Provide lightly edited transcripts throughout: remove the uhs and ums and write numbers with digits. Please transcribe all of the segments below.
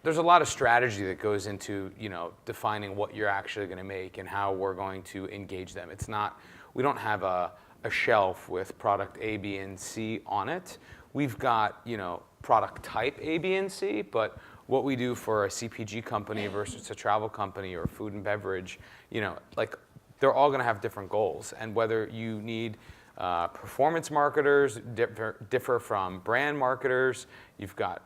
there's a lot of strategy that goes into, defining what you're actually going to make and how we're going to engage them. It's not, we don't have a shelf with product A, B, and C on it. We've got, product type A, B, and C, but what we do for a CPG company versus a travel company or food and beverage, like they're all going to have different goals. And whether you need performance marketers differ from brand marketers. You've got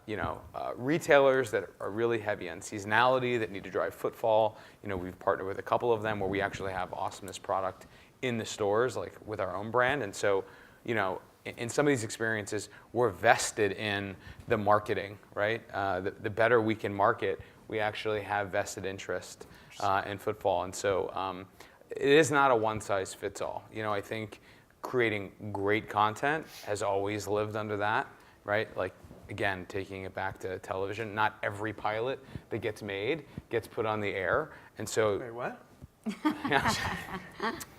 retailers that are really heavy on seasonality that need to drive footfall. We've partnered with a couple of them where we actually have awesomeness product in the stores, like with our own brand. And so, in some of these experiences, we're vested in the marketing, right? The better we can market, we actually have vested interest in footfall. And so it is not a one-size-fits-all. I think creating great content has always lived under that, right? Like, again, taking it back to television, not every pilot that gets made gets put on the air. And so, wait, what?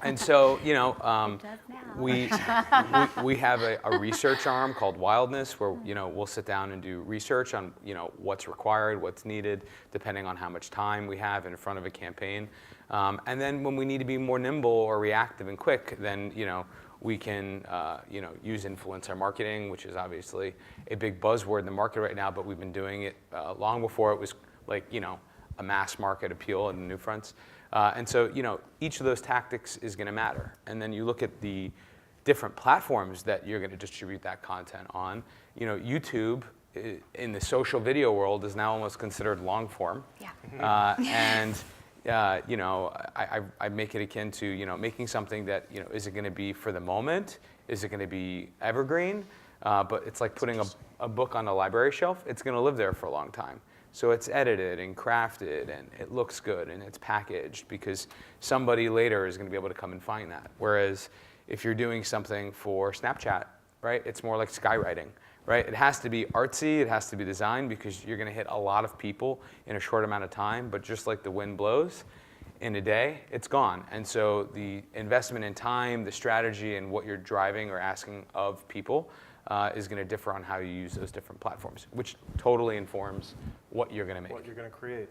And so, It does now. we have a research arm called Wildness where, we'll sit down and do research on, what's required, what's needed, depending on how much time we have in front of a campaign. And then when we need to be more nimble or reactive and quick, then, we can, use influencer marketing, which is obviously a big buzzword in the market right now, but we've been doing it long before it was like, a mass market appeal in the new fronts. And so, each of those tactics is going to matter. And then you look at the different platforms that you're going to distribute that content on. YouTube in the social video world is now almost considered long form. Yeah. And I make it akin to, making something that, is it going to be for the moment? Is it going to be evergreen? But it's like putting a book on a library shelf. It's going to live there for a long time. So it's edited and crafted and it looks good and it's packaged because somebody later is going to be able to come and find that. Whereas if you're doing something for Snapchat, right, it's more like skywriting, right? It has to be artsy, it has to be designed because you're going to hit a lot of people in a short amount of time, but just like the wind blows in a day, it's gone. And so the investment in time, the strategy, and what you're driving or asking of people is going to differ on how you use those different platforms, which totally informs what you're going to make. What you're going to create.